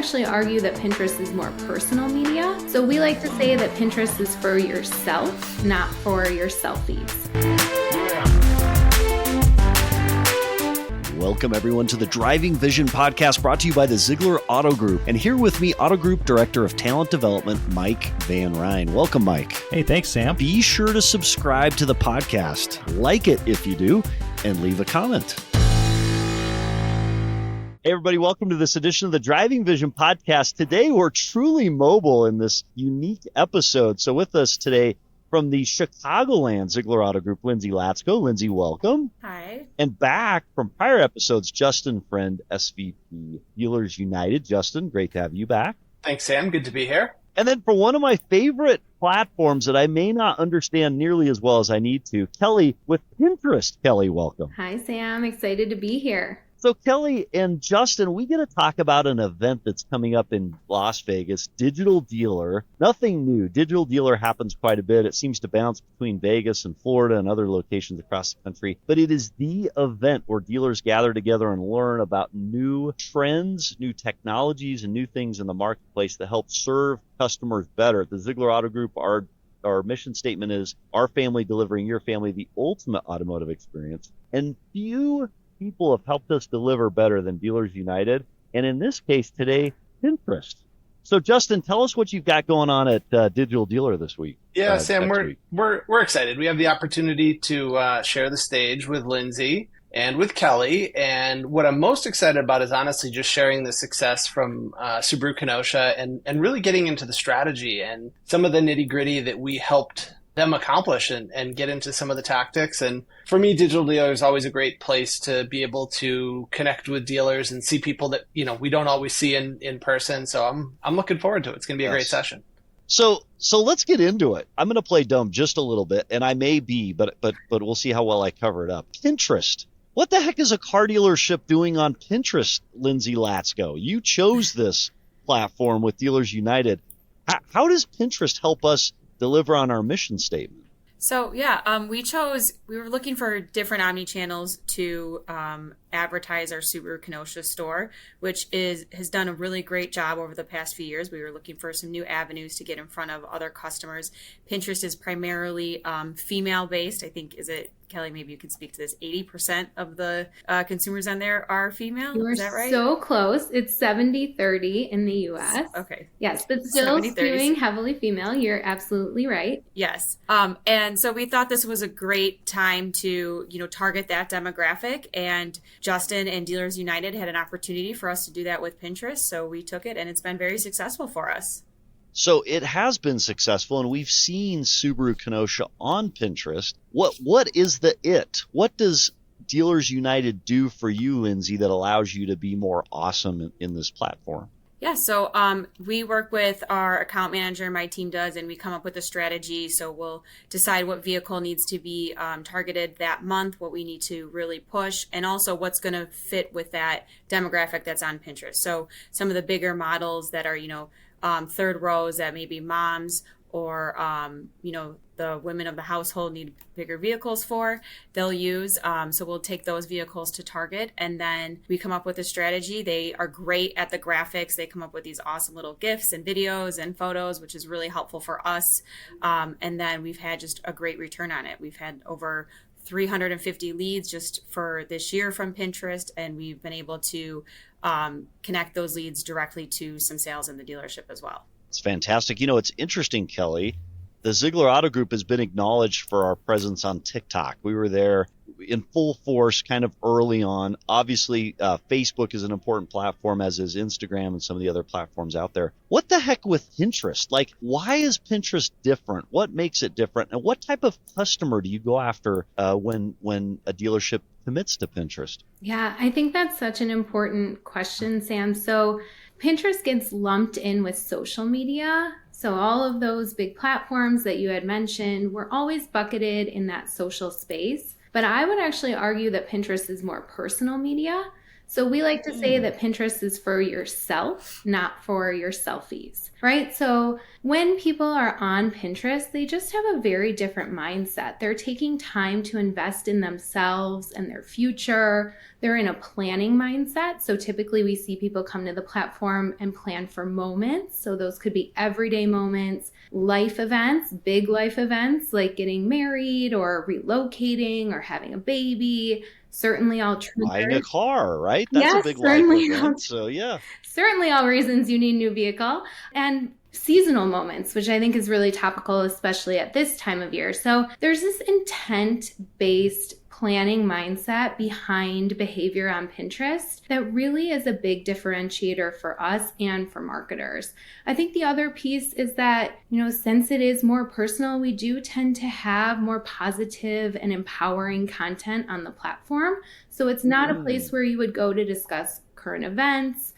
actually argue that Pinterest is more personal media. So we like to say that Pinterest is for yourself, not for your selfies. Welcome, everyone, to the Driving Vision podcast brought to you by the Zeigler Auto Group. And here with me, Auto Group Director of Talent Development, Mike Van Ryn. Welcome, Mike. Hey, thanks, Sam. Be sure to subscribe to the podcast, like it if you do, and leave a comment. Hey, everybody, welcome to this edition of the Driving Vision podcast. Today, we're truly mobile in this unique episode. So with us today from the Chicagoland Zeigler Auto Group, Lindsay Latsko. Lindsay, welcome. Hi. And back from prior episodes, Justin Friend, SVP, Dealers United. Justin, great to have you back. Thanks, Sam. Good to be here. And then for one of my favorite platforms that I may not understand nearly as well as I need to, Kelly with Pinterest. Kelly, welcome. Hi, Sam. Excited to be here. So Kelly and Justin, we get to talk about an event that's coming up in Las Vegas, Digital Dealer. Nothing new. Digital Dealer happens quite a bit. It seems to bounce between Vegas and Florida and other locations across the country. But it is the event where dealers gather together and learn about new trends, new technologies, and new things in the marketplace that help serve customers better. At the Zeigler Auto Group, our mission statement is our family delivering your family the ultimate automotive experience. And few people have helped us deliver better than Dealers United, and in this case today, Pinterest. So Justin, tell us what you've got going on at Digital Dealer this week. Yeah, Sam, we're excited. We have the opportunity to share the stage with Lindsay and with Kelly, and what I'm most excited about is honestly just sharing the success from Subaru Kenosha and really getting into the strategy and some of the nitty-gritty that we helped them accomplish and get into some of the tactics. And for me, Digital Dealer is always a great place to be able to connect with dealers and see people that, you know, we don't always see in person. So I'm looking forward to it. It's going to be a great session. So let's get into it. I'm going to play dumb just a little bit, and I may be, but we'll see how well I cover it up. Pinterest. What the heck is a car dealership doing on Pinterest, Lindsay Latsko? You chose this platform with Dealers United. How does Pinterest help us deliver on our mission statement? So we were looking for different omni-channels to advertise our Subaru Kenosha store, which has done a really great job over the past few years. We were looking for some new avenues to get in front of other customers. Pinterest is primarily female-based. I think, Kelly, maybe you can speak to this, 80% of the consumers on there are female. Is that right? So close. It's 70-30 in the U.S. Okay. Yes, but still skewing heavily female. You're absolutely right. Yes. And so we thought this was a great time to, target that demographic. And Justin and Dealers United had an opportunity for us to do that with Pinterest. So we took it, and it's been very successful for us. So it has been successful, and we've seen Subaru Kenosha on Pinterest. What is the it? What does Dealers United do for you, Lindsay, that allows you to be more awesome in this platform? Yeah, so we work with our account manager, my team does, and we come up with a strategy. So we'll decide what vehicle needs to be targeted that month, what we need to really push, and also what's going to fit with that demographic that's on Pinterest. So some of the bigger models that are, third rows that maybe moms or, the women of the household need bigger vehicles for, they'll use. So we'll take those vehicles to target, and then we come up with a strategy. They are great at the graphics. They come up with these awesome little GIFs and videos and photos, which is really helpful for us. And then we've had just a great return on it. We've had over 350 leads just for this year from Pinterest, and we've been able to connect those leads directly to some sales in the dealership as well. It's fantastic. It's interesting, Kelly. The Zeigler Auto Group has been acknowledged for our presence on TikTok. We were there in full force kind of early on. Obviously, Facebook is an important platform, as is Instagram and some of the other platforms out there. What the heck with Pinterest? Like, why is Pinterest different? What makes it different? And what type of customer do you go after when a dealership commits to Pinterest? Yeah, I think that's such an important question, Sam. So Pinterest gets lumped in with social media. So all of those big platforms that you had mentioned were always bucketed in that social space. But I would actually argue that Pinterest is more personal media. So we like to say that Pinterest is for yourself, not for your selfies, right? So when people are on Pinterest, they just have a very different mindset. They're taking time to invest in themselves and their future. They're in a planning mindset. So typically we see people come to the platform and plan for moments. So those could be everyday moments, life events, big life events like getting married or relocating or having a baby. Certainly all triggers. Buying a car, right? That's a big life event. So yeah. Certainly all reasons you need a new vehicle. And seasonal moments, which I think is really topical, especially at this time of year. So there's this intent-based planning mindset behind behavior on Pinterest that really is a big differentiator for us and for marketers. I think the other piece is that, since it is more personal, we do tend to have more positive and empowering content on the platform. So it's not a place where you would go to discuss current events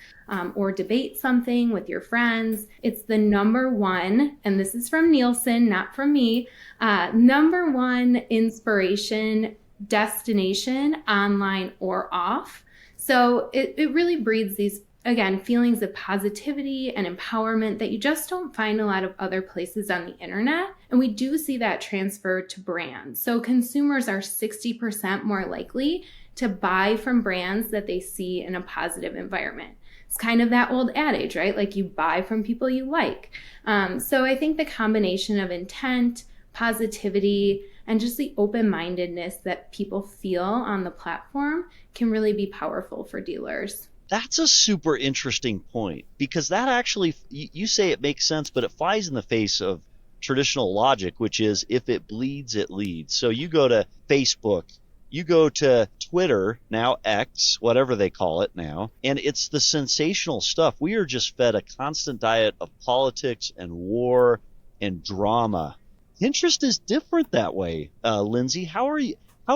or debate something with your friends. It's the number one, and this is from Nielsen, not from me, number one inspiration destination, online or off. So it really breeds these, again, feelings of positivity and empowerment that you just don't find a lot of other places on the internet. And we do see that transferred to brands. So consumers are 60% more likely to buy from brands that they see in a positive environment. It's kind of that old adage, right? Like you buy from people you like. So I think the combination of intent, positivity, and just the open-mindedness that people feel on the platform can really be powerful for dealers. That's a super interesting point, because that actually, you say it makes sense, but it flies in the face of traditional logic, which is if it bleeds, it leads. So you go to Facebook, you go to Twitter, now X, whatever they call it now, and it's the sensational stuff. We are just fed a constant diet of politics and war and drama. Pinterest is different that way. Lindsay, how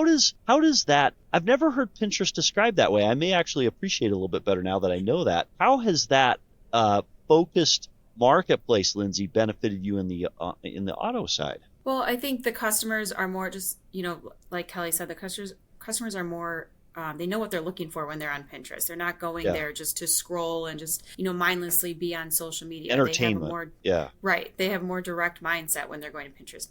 does that, I've never heard Pinterest described that way. I may actually appreciate it a little bit better now that I know that. How has that focused marketplace, Lindsay, benefited you in the auto side? Well, I think the customers are more just, like Kelly said, the customers are more, they know what they're looking for when they're on Pinterest. They're not going there just to scroll and just, mindlessly be on social media. Entertainment. Right. They have a more direct mindset when they're going to Pinterest.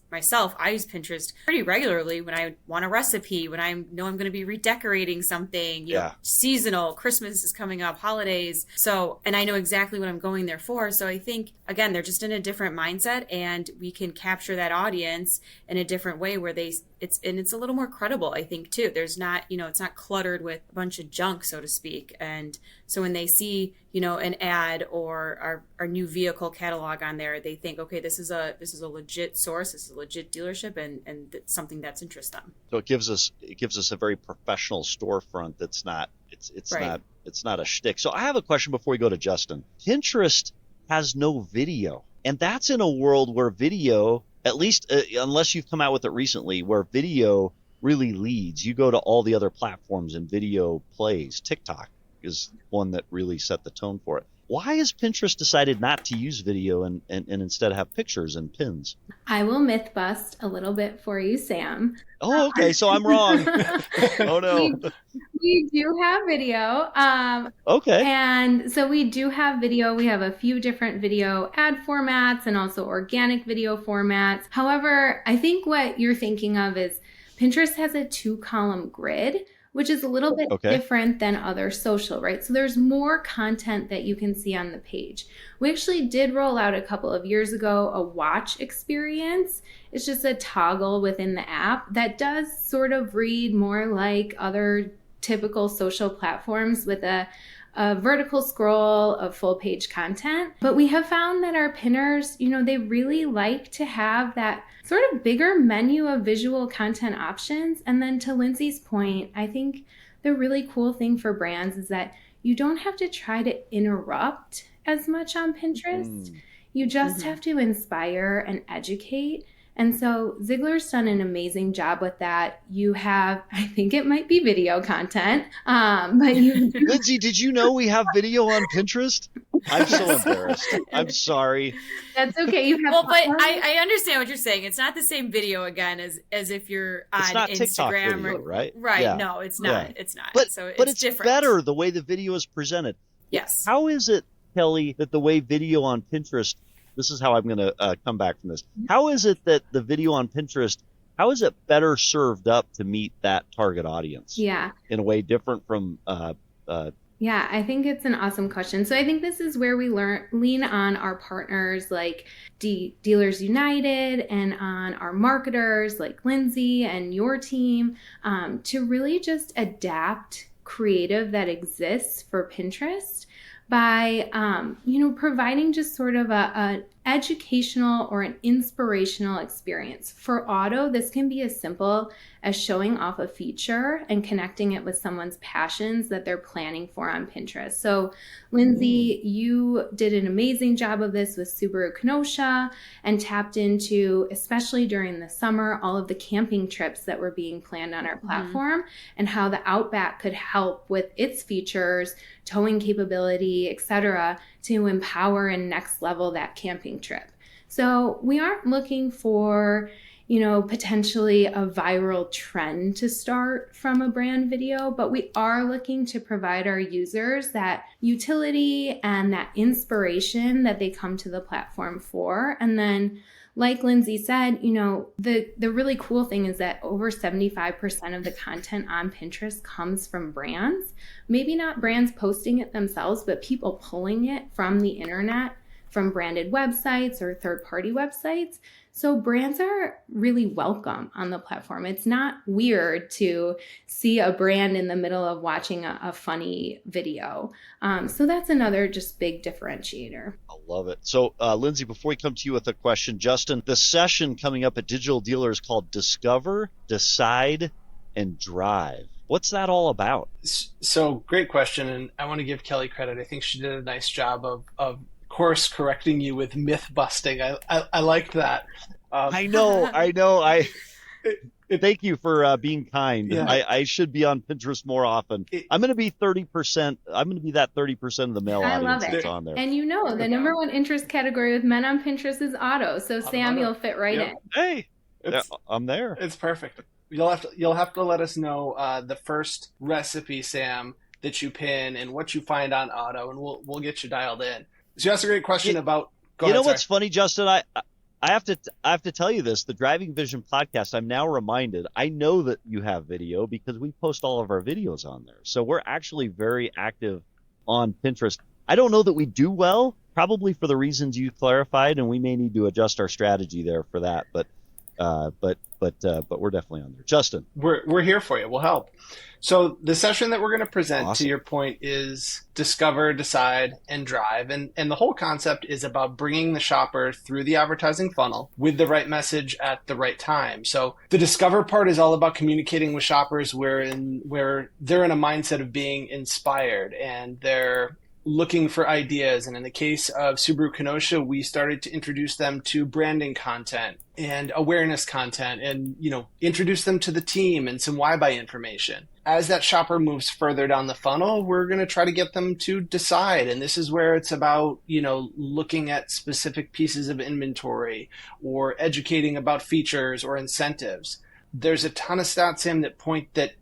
Myself, I use Pinterest pretty regularly when I want a recipe, when I know I'm going to be redecorating something, seasonal, Christmas is coming up, holidays. So, and I know exactly what I'm going there for. So I think, again, they're just in a different mindset, and we can capture that audience in a different way where it's a little more credible, I think, too. There's not, it's not cluttered with a bunch of junk, so to speak. And so when they see, an ad or our new vehicle catalog on there, they think, okay, this is a legit source, this is a legit dealership, and it's something that's interests them. So it gives us a very professional storefront that's not not a shtick. So I have a question before we go to Justin. Pinterest has no video, and that's in a world where video, at least unless you've come out with it recently, where video really leads. You go to all the other platforms and video plays. TikTok is one that really set the tone for it. Why has Pinterest decided not to use video and instead have pictures and pins? I will myth bust a little bit for you, Sam. Oh, okay. So I'm wrong. Oh, no. We do have video. Okay. And so we do have video. We have a few different video ad formats and also organic video formats. However, I think what you're thinking of is Pinterest has a 2-column grid, which is a little bit different than other social, right? So there's more content that you can see on the page. We actually did roll out a couple of years ago a watch experience. It's just a toggle within the app that does sort of read more like other typical social platforms with a vertical scroll of full page content. But we have found that our pinners, they really like to have that sort of bigger menu of visual content options. And then to Lindsay's point, I think the really cool thing for brands is that you don't have to try to interrupt as much on Pinterest. You just have to inspire and educate. And so Zeigler's done an amazing job with that. You have, I think it might be video content, but you. Lindsay, did you know we have video on Pinterest? I'm so embarrassed. I'm sorry. That's okay. You have. Well, but I understand what you're saying. It's not the same video again as if you're on It's not TikTok Instagram video, or right? right. Yeah. No, it's not. Yeah. It's not. But so it's different. better the way the video is presented. Yes. How is it, Kelly, that the way video on Pinterest, this is how I'm going to come back from this. How is it that the video on Pinterest, how is it better served up to meet that target audience? Yeah. In a way different from Yeah, I think it's an awesome question. So I think this is where we lean on our partners like Dealers United and on our marketers like Lindsay and your team to really just adapt creative that exists for Pinterest by, providing just sort of an educational or an inspirational experience. For auto, this can be as simple as showing off a feature and connecting it with someone's passions that they're planning for on Pinterest. So, Lindsay, you did an amazing job of this with Subaru Kenosha and tapped into, especially during the summer, all of the camping trips that were being planned on our platform and how the Outback could help with its features, towing capability, etc., to empower and next level that camping trip. So we aren't looking for, potentially a viral trend to start from a brand video, but we are looking to provide our users that utility and that inspiration that they come to the platform for. And then, like Lindsay said, the really cool thing is that over 75% of the content on Pinterest comes from brands. Maybe not brands posting it themselves, but people pulling it from the internet, from branded websites or third-party websites. So brands are really welcome on the platform. It's not weird to see a brand in the middle of watching a funny video. So that's another just big differentiator. I love it. So, Lindsay, before we come to you with a question, Justin, the session coming up at Digital Dealer is called Discover, Decide, and Drive. What's that all about? So great question. And I want to give Kelly credit. I think she did a nice job of course correcting you with myth busting. I liked that. I know. Thank you for being kind. Yeah. I should be on Pinterest more often. I'm going to be 30%. I'm going to be that 30% of the male audience that's on there. And the number one interest category with men on Pinterest is auto. So Sam, you'll fit right in. Hey, I'm there. It's perfect. You'll have to let us know the first recipe, Sam, that you pin and what you find on auto, and we'll get you dialed in. So you asked a great question about. What's funny, Justin? I have to tell you this. The Driving Vision podcast. I'm now reminded. I know that you have video because we post all of our videos on there. So we're actually very active on Pinterest. I don't know that we do well, probably for the reasons you clarified, and we may need to adjust our strategy there for that. But we're definitely on there. Justin, we're here for you. We'll help. So the session that we're going to present, to your point, is Discover, Decide, and Drive. And the whole concept is about bringing the shopper through the advertising funnel with the right message at the right time. So the Discover part is all about communicating with shoppers where they're in a mindset of being inspired and they're looking for ideas. And in the case of Subaru Kenosha, we started to introduce them to branding content and awareness content and, introduce them to the team and some why buy information. As that shopper moves further down the funnel, we're going to try to get them to decide. And this is where it's about, looking at specific pieces of inventory or educating about features or incentives. There's a ton of stats, Sam, that point that,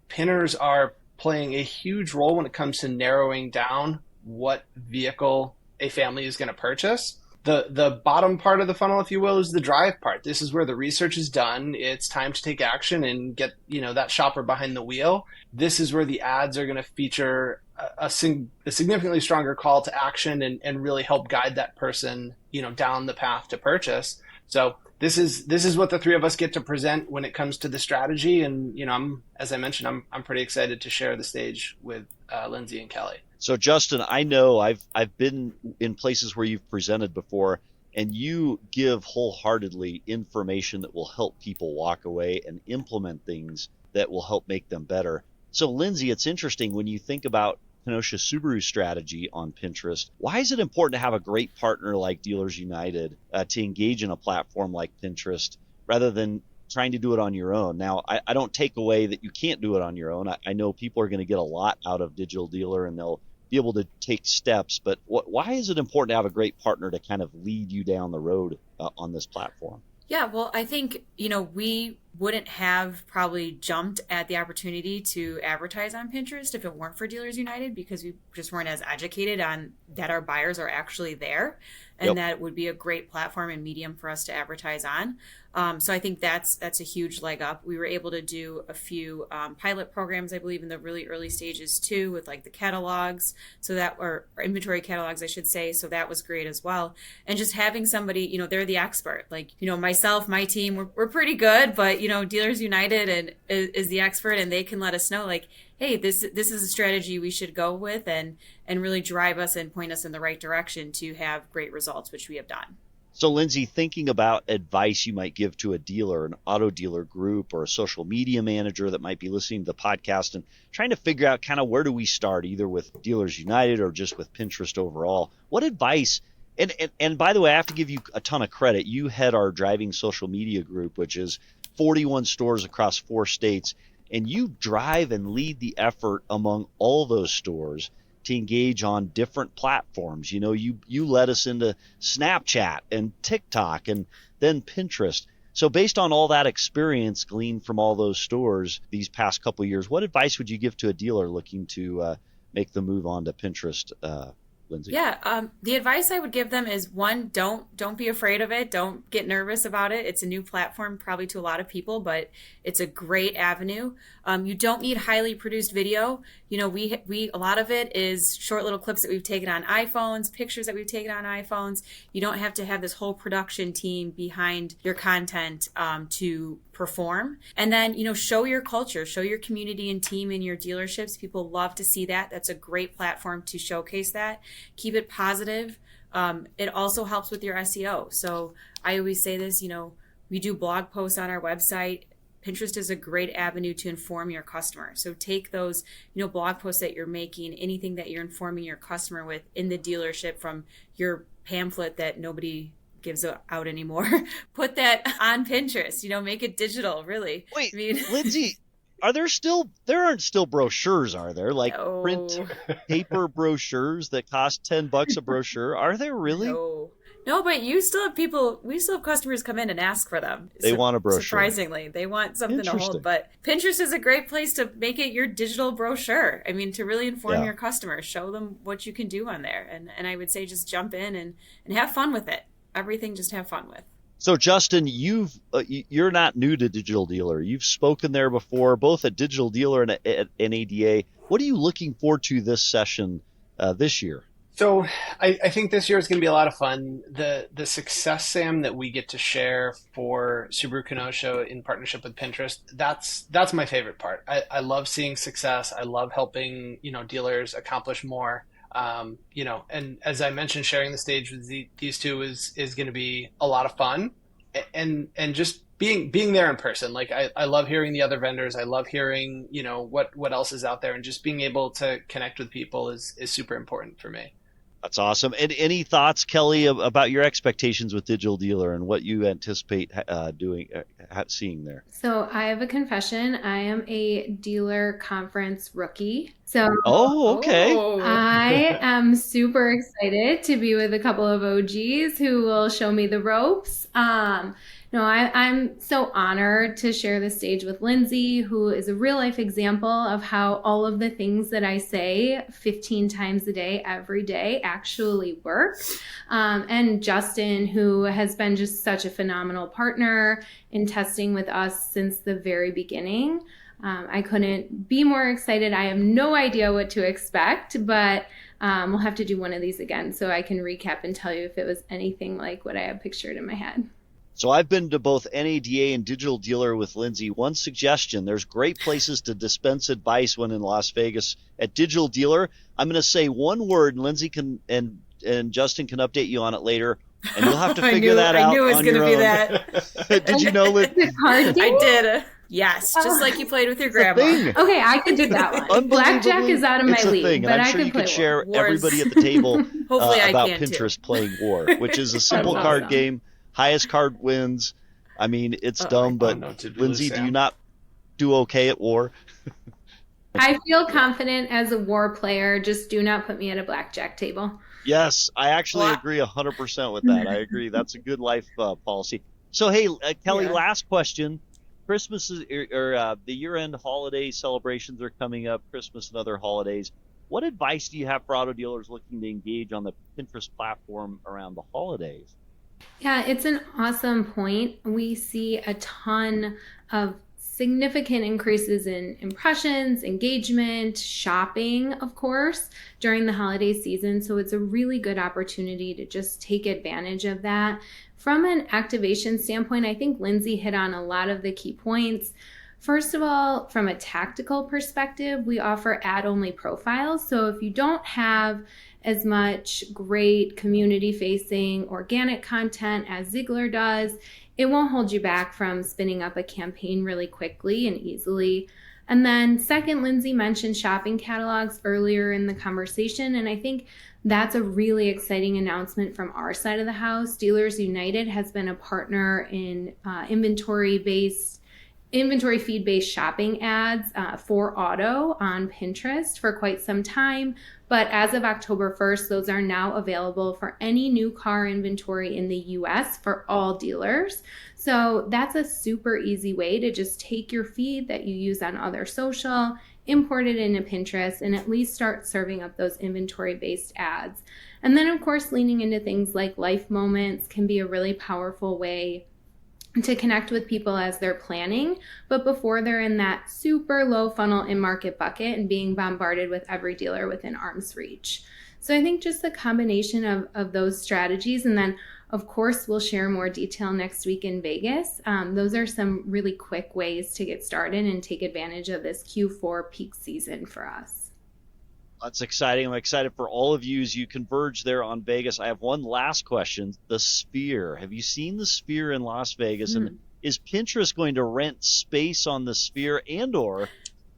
pinners are playing a huge role when it comes to narrowing down what vehicle a family is going to purchase. The bottom part of the funnel, if you will, is the drive part. This is where the research is done. It's time to take action and get, that shopper behind the wheel. This is where the ads are going to feature a significantly stronger call to action and really help guide that person, down the path to purchase. So this is what the three of us get to present when it comes to the strategy. And, as I mentioned, I'm pretty excited to share the stage with Lindsay and Kelly. So Justin, I know I've been in places where you've presented before, and you give wholeheartedly information that will help people walk away and implement things that will help make them better. So Lindsay, it's interesting when you think about Kenosha Subaru strategy on Pinterest. Why is it important to have a great partner like Dealers United to engage in a platform like Pinterest rather than trying to do it on your own? Now, I don't take away that you can't do it on your own. I know people are going to get a lot out of Digital Dealer and they'll be able to take steps, but why is it important to have a great partner to kind of lead you down the road on this platform? Yeah, well, I think, we wouldn't have probably jumped at the opportunity to advertise on Pinterest if it weren't for Dealers United, because we just weren't as educated on that our buyers are actually there, and that would be a great platform and medium for us to advertise on. So I think that's a huge leg up. We were able to do a few pilot programs, I believe, in the really early stages too, with like the catalogs, or inventory catalogs, I should say. So that was great as well. And just having somebody, they're the expert. Like, myself, my team, we're pretty good, but Dealers United is the expert, and they can let us know, like, hey, this is a strategy we should go with, and really drive us and point us in the right direction to have great results, which we have done. So, Lindsay, thinking about advice you might give to a dealer, an auto dealer group, or a social media manager that might be listening to the podcast and trying to figure out kind of where do we start, either with Dealers United or just with Pinterest overall, what advice? And by the way, I have to give you a ton of credit. You head our driving social media group, which is 41 stores across 4 states, and you drive and lead the effort among all those stores to engage on different platforms. You led us into Snapchat and TikTok and then Pinterest. So based on all that experience gleaned from all those stores these past couple of years, what advice would you give to a dealer looking to make the move on to Pinterest, Lindsay? Yeah, the advice I would give them is, one, don't be afraid of it. Don't get nervous about it. It's a new platform probably to a lot of people, but it's a great avenue. You don't need highly produced video. We a lot of it is short little clips that we've taken on iPhones, pictures that we've taken on iPhones. You don't have to have this whole production team behind your content to perform. And then, show your culture, show your community and team in your dealerships. People love to see that. That's a great platform to showcase that. Keep it positive. It also helps with your SEO. So I always say this, we do blog posts on our website. Pinterest is a great avenue to inform your customer. So take those, blog posts that you're making, anything that you're informing your customer with in the dealership, from your pamphlet that nobody gives out anymore. Put that on Pinterest, make it digital, really. Wait, Lindsay, there aren't still brochures, are there? Like print paper brochures that cost $10 a brochure? Are there really? No, but we still have customers come in and ask for them. They want a brochure. Surprisingly, they want something to hold. But Pinterest is a great place to make it your digital brochure. I mean, to really inform your customers, show them what you can do on there. And I would say just jump in and have fun with it. Everything, just have fun with. So, Justin, you're not new to Digital Dealer. You've spoken there before, both at Digital Dealer and at NADA. What are you looking forward to this session this year? So I think this year is going to be a lot of fun. The success, Sam, that we get to share for Subaru Kenosha in partnership with Pinterest, that's my favorite part. I love seeing success. I love helping, dealers accomplish more. And as I mentioned, sharing the stage with these two is going to be a lot of fun, and just being there in person. Like I love hearing the other vendors. I love hearing, what else is out there, and just being able to connect with people is super important for me. That's awesome. And any thoughts, Kelly, about your expectations with Digital Dealer and what you anticipate seeing there? So I have a confession. I am a dealer conference rookie. So okay. I am super excited to be with a couple of OGs who will show me the ropes. I'm so honored to share the stage with Lindsay, who is a real life example of how all of the things that I say 15 times a day, every day, actually work. And Justin, who has been just such a phenomenal partner in testing with us since the very beginning. I couldn't be more excited. I have no idea what to expect, but we'll have to do one of these again so I can recap and tell you if it was anything like what I have pictured in my head. So I've been to both NADA and Digital Dealer with Lindsay. One suggestion, there's great places to dispense advice when in Las Vegas. At Digital Dealer, I'm going to say one word, and Lindsay can and Justin can update you on it later, and you'll have to figure that out. I knew it was going to be that. Did you know, Lindsay? I did. Yes, just like you played with your It's a grandma. thing. Okay, I could do that one. Blackjack is out of my It's a league, thing, but and I'm I sure could you play could share War. everybody at the table Hopefully I about can, Pinterest too. playing War, which is a simple That's card awesome. game. Highest card wins. I mean, it's dumb, but no, did we Lindsay, lose do Sam? you not do okay at War? I feel confident as a War player. Just do not put me at a blackjack table. Yes, I actually Well, agree 100% with that. I agree. That's a good life policy. So, hey, Kelly, Yeah. last question. Christmas is, or the year-end holiday celebrations are coming up, Christmas and other holidays. What advice do you have for auto dealers looking to engage on the Pinterest platform around the holidays? Yeah, it's an awesome point. We see a ton of significant increases in impressions, engagement, shopping, of course, during the holiday season. So it's a really good opportunity to just take advantage of that. From an activation standpoint, I think Lindsay hit on a lot of the key points. First of all, from a tactical perspective, we offer ad-only profiles. So if you don't have as much great community-facing organic content as Zeigler does, it won't hold you back from spinning up a campaign really quickly and easily. And then second, Lindsay mentioned shopping catalogs earlier in the conversation, and I think that's a really exciting announcement from our side of the house. Dealers United has been a partner in inventory feed-based shopping ads for auto on Pinterest for quite some time. But as of October 1st, those are now available for any new car inventory in the US for all dealers. So that's a super easy way to just take your feed that you use on other social, import it into Pinterest, and at least start serving up those inventory-based ads. And then, of course, leaning into things like life moments can be a really powerful way to connect with people as they're planning, but before they're in that super low funnel in-market bucket and being bombarded with every dealer within arm's reach. So I think just the combination of those strategies, and then of course we'll share more detail next week in Vegas. Those are some really quick ways to get started and take advantage of this Q4 peak season for us. That's exciting. I'm excited for all of you as you converge there on Vegas. I have one last question. The Sphere. Have you seen the Sphere in Las Vegas? And is Pinterest going to rent space on the Sphere, and or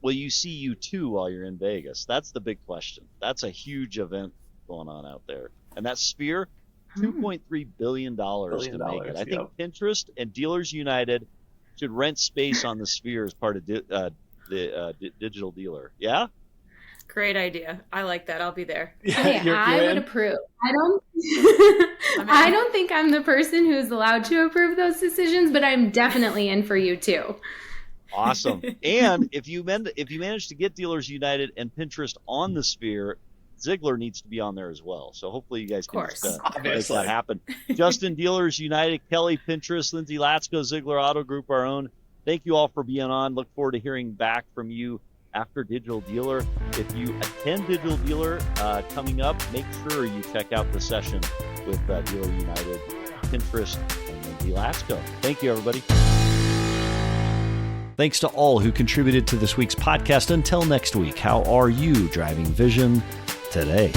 will you see U2 while you're in Vegas? That's the big question. That's a huge event going on out there. And that Sphere, $2.3 billion to make it. I think Pinterest and Dealers United should rent space on the Sphere as part of the digital dealer. Yeah? Great idea. I like that. I'll be there. Hey, You're I would in? approve. I don't think I'm the person who's allowed to approve those decisions, but I'm definitely in for you too. Awesome. And if you manage to get Dealers United and Pinterest on the Sphere, Zeigler needs to be on there as well. So hopefully you guys can just, make that happen. Justin, Dealers United, Kelly, Pinterest, Lindsay Latsko, Zeigler Auto Group, our own. Thank you all for being on. Look forward to hearing back from you after Digital Dealer. If you attend Digital Dealer coming up, make sure you check out the session with Dealer United, Pinterest, and Lindsay Latsko. Thank you, everybody. Thanks to all who contributed to this week's podcast. Until next week, how are you driving vision today?